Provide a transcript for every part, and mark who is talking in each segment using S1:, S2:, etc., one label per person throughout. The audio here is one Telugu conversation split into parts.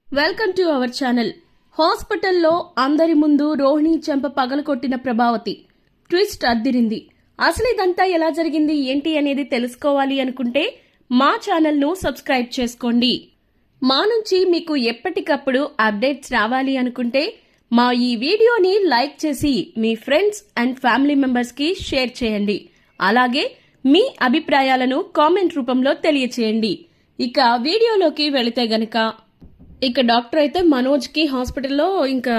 S1: Welcome to our channel. హాస్పిటల్లో అందరి ముందు రోహిణి చెంప పగలకొట్టిన ప్రభావతి ట్విస్ట్ అద్దిరింది. అసలు ఇదంతా ఎలా జరిగింది ఏంటి అనేది తెలుసుకోవాలి అనుకుంటే మా ఛానల్ను సబ్స్క్రైబ్ చేసుకోండి. మా నుంచి మీకు ఎప్పటికప్పుడు అప్డేట్స్ రావాలి అనుకుంటే మా ఈ వీడియోని లైక్ చేసి మీ ఫ్రెండ్స్ అండ్ ఫ్యామిలీ మెంబర్స్కి షేర్ చేయండి. అలాగే మీ అభిప్రాయాలను కామెంట్ రూపంలో తెలియచేయండి. ఇక వీడియోలోకి వెళితే గనక ఇక డాక్టర్ అయితే మనోజ్కి హాస్పిటల్లో ఇంకా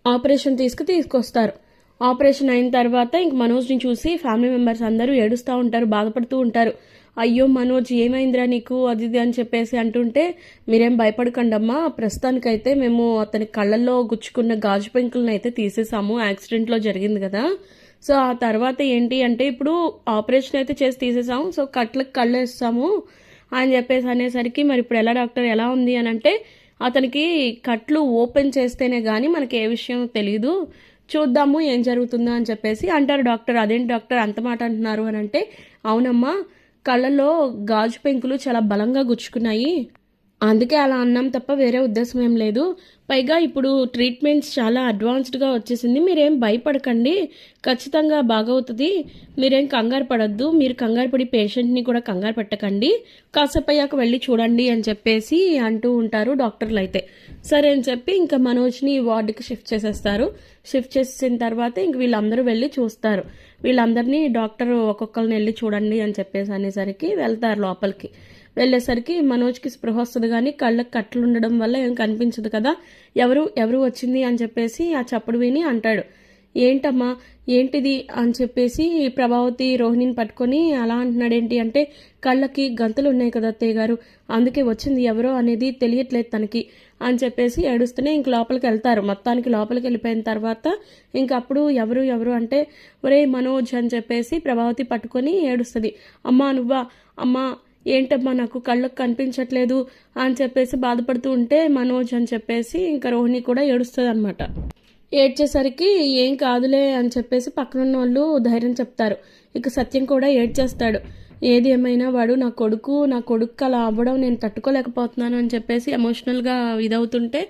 S1: ఆపరేషన్ తీసుకొస్తారు. ఆపరేషన్ అయిన తర్వాత ఇంక మనోజ్ని చూసి ఫ్యామిలీ మెంబర్స్ అందరూ ఏడుస్తూ ఉంటారు, బాధపడుతూ ఉంటారు. అయ్యో మనోజ్ ఏమైందిరా నీకు అది ఇది అని చెప్పేసి అంటుంటే, మీరేం భయపడకండి అమ్మా, ప్రస్తుతానికైతే మేము అతని కళ్ళల్లో గుచ్చుకున్న గాజు పెంకులను అయితే తీసేసాము, యాక్సిడెంట్లో జరిగింది కదా. సో ఆ తర్వాత ఏంటి అంటే ఇప్పుడు ఆపరేషన్ అయితే చేసి తీసేసాము, సో కళ్ళకి కళ్ళు వేస్తాము అని చెప్పేసి అనేసరికి మరి ఇప్పుడు ఎలా డాక్టర్ ఎలా ఉంది అని అంటే, అతనికి కట్లు ఓపెన్ చేస్తేనే కానీ మనకి ఏ విషయం తెలియదు, చూద్దాము ఏం జరుగుతుందో అని చెప్పేసి అంటారు డాక్టర్. అదేంటి డాక్టర్ అంత మాట అంటున్నారు అని అంటే, అవునమ్మా కళ్ళల్లో గాజు పెంకులు చాలా బలంగా గుచ్చుకున్నాయి, అందుకే అలా అన్నాం తప్ప వేరే ఉద్దేశం ఏం లేదు. పైగా ఇప్పుడు ట్రీట్మెంట్స్ చాలా అడ్వాన్స్డ్గా వచ్చేసింది, మీరేం భయపడకండి, ఖచ్చితంగా బాగవుతుంది, మీరేం కంగారు పడద్దు, మీరు కంగారు పడి పేషెంట్ని కూడా కంగారు పెట్టకండి, కాసేపు అయ్యాక వెళ్ళి చూడండి అని చెప్పేసి అంటూ ఉంటారు డాక్టర్లు అయితే. సరే అని చెప్పి ఇంకా మనోజ్ని వార్డుకి షిఫ్ట్ చేసేస్తారు. షిఫ్ట్ చేసిన తర్వాత ఇంక వీళ్ళందరూ వెళ్ళి చూస్తారు. వీళ్ళందరినీ డాక్టర్ ఒక్కొక్కరిని వెళ్ళి చూడండి అని చెప్పేసి అనేసరికి వెళ్తారు లోపలికి. వెళ్ళేసరికి మనోజ్కి స్పృహ వస్తుంది, కానీ కళ్ళకి కట్లు ఉండడం వల్ల ఏం కనిపించదు కదా. ఎవరు వచ్చింది అని చెప్పేసి ఆ చప్పుడు విని అంటాడు, ఏంటమ్మా ఏంటిది అని చెప్పేసి ప్రభావతి రోహిణిని పట్టుకొని అలా అంటున్నాడు. ఏంటి అంటే, కళ్ళకి గంతులు ఉన్నాయి కదా అత్తయ్య గారు, అందుకే వచ్చింది ఎవరో అనేది తెలియట్లేదు తనకి అని చెప్పేసి ఏడుస్తూనే ఇంక లోపలికి వెళ్తారు. మొత్తానికి లోపలికి వెళ్ళిపోయిన తర్వాత ఇంకప్పుడు ఎవరు అంటే, ఒరే మనోజ్ అని చెప్పేసి ప్రభావతి పట్టుకొని ఏడుస్తుంది. అమ్మా నువ్వా, అమ్మా ఏంటమ్మా నాకు కళ్ళకు కనిపించట్లేదు అని చెప్పేసి బాధపడుతూ ఉంటే, మనోజ్ అని చెప్పేసి ఇంకా రోహిణి కూడా ఏడుస్తుంది అనమాట. ఏడ్చేసరికి ఏం కాదులే అని చెప్పేసి పక్కనున్న వాళ్ళు ధైర్యం చెప్తారు. ఇక సత్యం కూడా ఏడ్చేస్తాడు. ఏది ఏమైనా వాడు నా కొడుకు అలా అవ్వడం నేను తట్టుకోలేకపోతున్నాను అని చెప్పేసి ఎమోషనల్గా ఇదవుతుంటే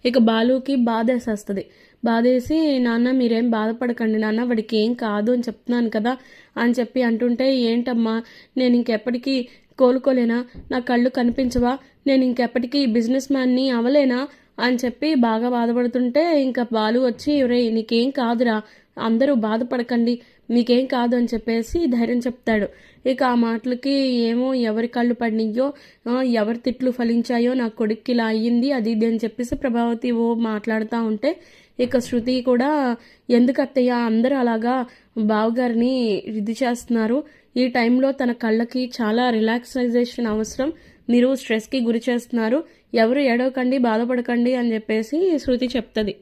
S1: ఇక బాలుకి బాధేసేస్తుంది. బాధేసి, నాన్న మీరేం బాధపడకండి నాన్న, వాడికి ఏం కాదు అని చెప్తున్నాను కదా అని చెప్పి అంటుంటే, ఏంటమ్మా నేను ఇంకెప్పటికీ కోలుకోలేనా, నా కళ్ళు కనిపించవా, నేను ఇంకెప్పటికీ బిజినెస్ మ్యాన్ని అవలేనా అని చెప్పి బాగా బాధపడుతుంటే ఇంకా బాలు వచ్చి, రే నీకేం కాదురా, అందరూ బాధపడకండి, మీకేం కాదు అని చెప్పేసి ధైర్యం చెప్తాడు. ఇక ఆ మాటలకి ఏమో ఎవరి కళ్ళు పడినాయో, ఎవరి తిట్లు ఫలించాయో, నా కొడుక్కి ఇలా అయ్యింది అది ఇది అని చెప్పేసి ప్రభావతి మాట్లాడుతూ ఉంటే ఇక శృతి కూడా, ఎందుకు అత్తయ్య అందరూ అలాగా బావగారిని ఇది చేస్తున్నారు, ఈ టైంలో తన కళ్ళకి చాలా రిలాక్సైజేషన్ అవసరం, మీరు స్ట్రెస్కి గురి చేస్తున్నారు, ఎవరు ఏడవకండి బాధపడకండి అని చెప్పేసి శృతి చెప్తుంది.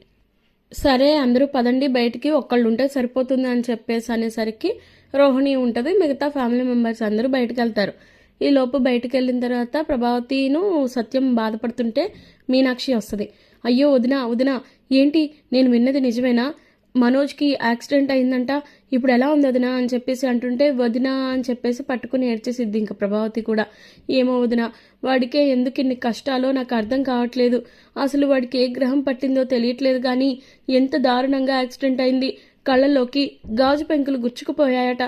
S1: సరే అందరూ పదండి బయటికి, ఒక్కళ్ళు ఉంటే సరిపోతుంది అని చెప్పేసి అనేసరికి రోహిణి ఉంటుంది, మిగతా ఫ్యామిలీ మెంబర్స్ అందరూ బయటకు వెళ్తారు. ఈ లోపు బయటకు వెళ్ళిన తర్వాత ప్రభావతిను సత్యం బాధపడుతుంటే మీనాక్షి వస్తుంది. అయ్యో వదినా ఏంటి, నేను విన్నది నిజమేనా, మనోజ్కి యాక్సిడెంట్ అయిందంట, ఇప్పుడు ఎలా ఉంది వదినా అని చెప్పేసి అంటుంటే, వదినా అని చెప్పేసి పట్టుకుని ఏడ్చేసిద్ది ఇంకా ప్రభావతి కూడా. ఏమో వదినా, వాడికే ఎందుకు ఇన్ని కష్టాలో నాకు అర్థం కావట్లేదు, అసలు వాడికి ఏ గ్రహం పట్టిందో తెలియట్లేదు, కానీ ఎంత దారుణంగా యాక్సిడెంట్ అయింది, కళ్ళల్లోకి గాజు పెంకులు గుచ్చుకుపోయాయట,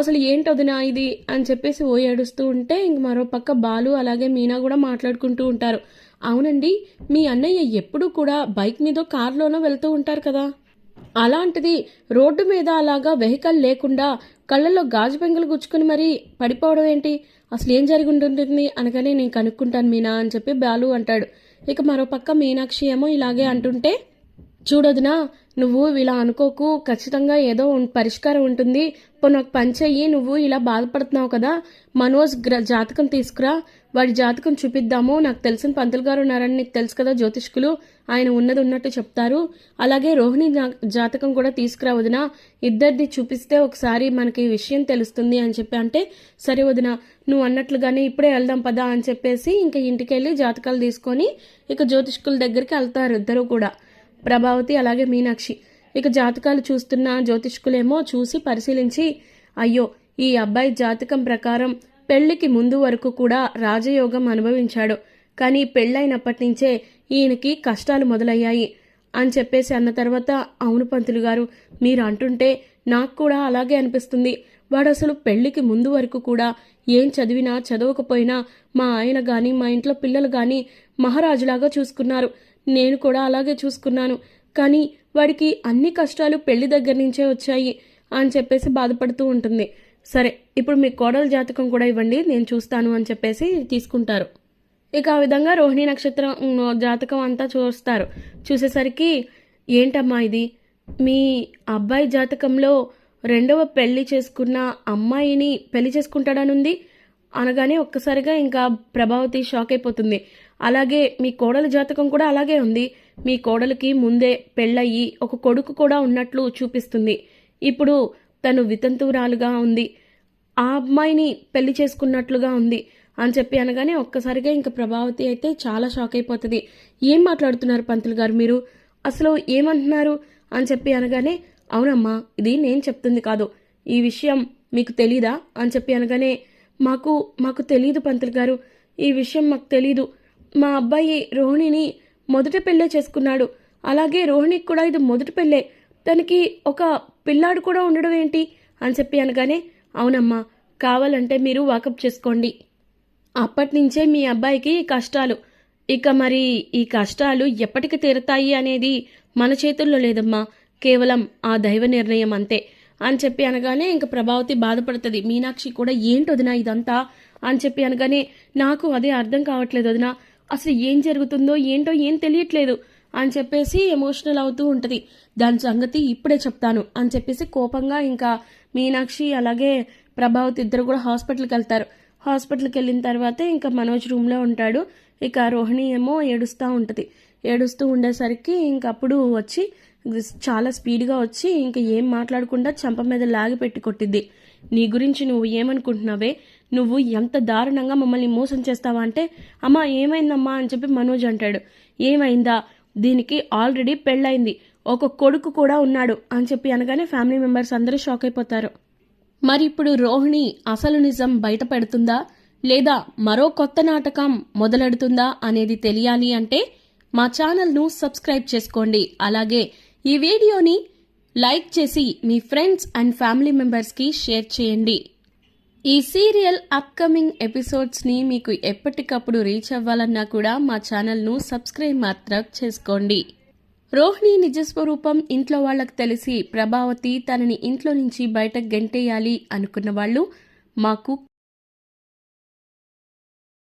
S1: అసలు ఏంటి వదినా ఇది అని చెప్పేసి ఏడుస్తూ ఉంటే ఇంక మరో పక్క బాలు అలాగే మీనా కూడా మాట్లాడుకుంటూ ఉంటారు. అవునండి, మీ అన్నయ్య ఎప్పుడూ కూడా బైక్ మీదో కార్లోనో వెళ్తూ ఉంటారు కదా, అలాంటిది రోడ్డు మీద అలాగా వెహికల్ లేకుండా కళ్ళల్లో గాజు పెంకులు గుచ్చుకుని మరీ పడిపోవడం ఏంటి, అసలు ఏం జరిగి ఉంటుంది అనగానే నేను కనుక్కుంటాను మీనా అని చెప్పి బాలు అంటాడు. ఇక మరో పక్క మీనాక్షి ఏమో ఇలాగే అంటుంటే, చూడొదినా నువ్వు ఇలా అనుకోకు, ఖచ్చితంగా ఏదో పరిష్కారం ఉంటుంది, ఇప్పుడు నాకు పని చెయ్యి, నువ్వు ఇలా బాధపడుతున్నావు కదా, మనోజ్ జాతకం తీసుకురా, వాడి జాతకం చూపిద్దాము, నాకు తెలిసిన పంతులు గారు ఉన్నారని నీకు తెలుసు కదా జ్యోతిష్కులు, ఆయన ఉన్నది ఉన్నట్టు చెప్తారు, అలాగే రోహిణి జాతకం కూడా తీసుకురా వదినా, ఇద్దరిది చూపిస్తే ఒకసారి మనకి విషయం తెలుస్తుంది అని చెప్పి అంటే, సరే వదినా నువ్వు అన్నట్లుగానే ఇప్పుడే వెళ్దాం పదా అని చెప్పేసి ఇంకా ఇంటికి వెళ్ళి జాతకాలు తీసుకొని ఇక జ్యోతిష్కుల దగ్గరికి వెళ్తారు ఇద్దరు కూడా, ప్రభావతి అలాగే మీనాక్షి. ఇక జాతకాలు చూస్తున్న జ్యోతిష్కులేమో చూసి పరిశీలించి, అయ్యో ఈ అబ్బాయి జాతకం ప్రకారం పెళ్లికి ముందు వరకు కూడా రాజయోగం అనుభవించాడు, కానీ పెళ్ళైనప్పటి నుంచే ఈయనకి కష్టాలు మొదలయ్యాయి అని చెప్పేసి అన్న తర్వాత, అవును పంతులు గారు, మీరు అంటుంటే నాకు కూడా అలాగే అనిపిస్తుంది. వాడు అసలు పెళ్లికి ముందు వరకు కూడా ఏం చదివినా చదవకపోయినా మా ఆయన గాని మా ఇంట్లో పిల్లలు గాని మహారాజులాగా చూసుకున్నారు. నేను కూడా అలాగే చూసుకున్నాను. కానీ వాడికి అన్ని కష్టాలు పెళ్లి దగ్గర నుంచే వచ్చాయి అని చెప్పేసి బాధపడుతూ ఉంటుంది. సరే, ఇప్పుడు మీ కోడల జాతకం కూడా ఇవ్వండి, నేను చూస్తాను అని చెప్పేసి తీసుకుంటారు. ఇక ఆ విధంగా రోహిణి నక్షత్రం జాతకం అంతా చూస్తారు. చూసేసరికి, ఏంటమ్మా ఇది, మీ అబ్బాయి జాతకంలో రెండవ పెళ్లి చేసుకున్న అమ్మాయిని పెళ్లి చేసుకుంటాడనుంది అనగానే ఒక్కసారిగా ఇంకా ప్రభావతి షాక్ అయిపోతుంది. అలాగే మీ కోడల జాతకం కూడా అలాగే ఉంది. మీ కోడలికి ముందే పెళ్ళయి ఒక కొడుకు కూడా ఉన్నట్లు చూపిస్తుంది. ఇప్పుడు తను వితంతువురాలుగా ఉంది, ఆ అమ్మాయిని పెళ్లి చేసుకున్నట్లుగా ఉంది అని చెప్పి అనగానే ఒక్కసారిగా ఇంకా ప్రభావతి అయితే చాలా షాక్ అయిపోతుంది. ఏం మాట్లాడుతున్నారు పంతులు గారు, మీరు అసలు ఏమంటున్నారు అని చెప్పి అనగానే, అవునమ్మా, ఇది నేను చెప్తుంది కాదు, ఈ విషయం మీకు తెలీదా అని చెప్పి అనగానే, మాకు తెలీదు పంతులు గారు, ఈ విషయం మాకు తెలీదు. మా అబ్బాయి రోహిణిని మొదటి పెళ్ళే చేసుకున్నాడు. అలాగే రోహిణికి కూడా ఇది మొదటి పెళ్ళే. తనకి ఒక పిల్లాడు కూడా ఉండడం ఏంటి అని చెప్పి అనగానే, అవునమ్మా, కావాలంటే మీరు వాకప్ చేసుకోండి. అప్పటి నుంచే మీ అబ్బాయికి కష్టాలు. ఇక మరి ఈ కష్టాలు ఎప్పటికి తీరతాయి అనేది మన చేతుల్లో లేదమ్మా, కేవలం ఆ దైవ నిర్ణయం అంతే అని చెప్పి అనగానే ఇంక ప్రభావతి బాధపడుతుంది. మీనాక్షి కూడా, ఏంటి వదినా ఇదంతా అని చెప్పి అనగానే, నాకు అదే అర్థం కావట్లేదు వదినా, అసలు ఏం జరుగుతుందో ఏంటో ఏం తెలియట్లేదు అని చెప్పేసి ఎమోషనల్ అవుతూ ఉంటుంది. దాని సంగతి ఇప్పుడే చెప్తాను అని చెప్పేసి కోపంగా ఇంకా మీనాక్షి అలాగే ప్రభావతి ఇద్దరు కూడా హాస్పిటల్కి వెళ్తారు. హాస్పిటల్కి వెళ్ళిన తర్వాత ఇంకా మనోజ్ రూమ్లో ఉంటాడు. ఇక రోహిణి ఏమో ఏడుస్తూ ఉంటుంది. ఏడుస్తూ ఉండేసరికి ఇంకప్పుడు వచ్చి చాలా స్పీడ్గా వచ్చి ఇంక ఏం మాట్లాడకుండా చంప మీద లాగి పెట్టి కొట్టిద్ది. నీ గురించి నువ్వు ఏమనుకుంటున్నావే, నువ్వు ఎంత దారుణంగా మమ్మల్ని మోసం చేస్తావా అంటే, అమ్మా ఏమైందమ్మా అని చెప్పి మనోజ్ అంటాడు. ఏమైందా, దీనికి ఆల్రెడీ పెళ్ళైంది, ఒక కొడుకు కూడా ఉన్నాడు అని చెప్పి అనగానే ఫ్యామిలీ మెంబర్స్ అందరూ షాక్ అయిపోతారు. మరి ఇప్పుడు రోహిణి అసలు నిజం బయట పెడుతుందా లేదా మరో కొత్త నాటకం మొదలెడుతుందా అనేది తెలియాలి అంటే మా ఛానల్ను సబ్స్క్రైబ్ చేసుకోండి. అలాగే ఈ వీడియోని లైక్ చేసి మీ ఫ్రెండ్స్ అండ్ ఫ్యామిలీ మెంబర్స్కి షేర్ చేయండి. ఈ సీరియల్ అప్కమింగ్ ఎపిసోడ్స్ని మీకు ఎప్పటికప్పుడు రీచ్ అవ్వాలన్నా కూడా మా ఛానల్ను సబ్స్క్రైబ్ మాత్రం చేసుకోండి. రోహిణి నిజస్వరూపం ఇంట్లో వాళ్లకు తెలిసి ప్రభావతి తనని ఇంట్లో నుంచి బయటకు గెంటేయాలి అనుకున్న వాళ్ళు మాకు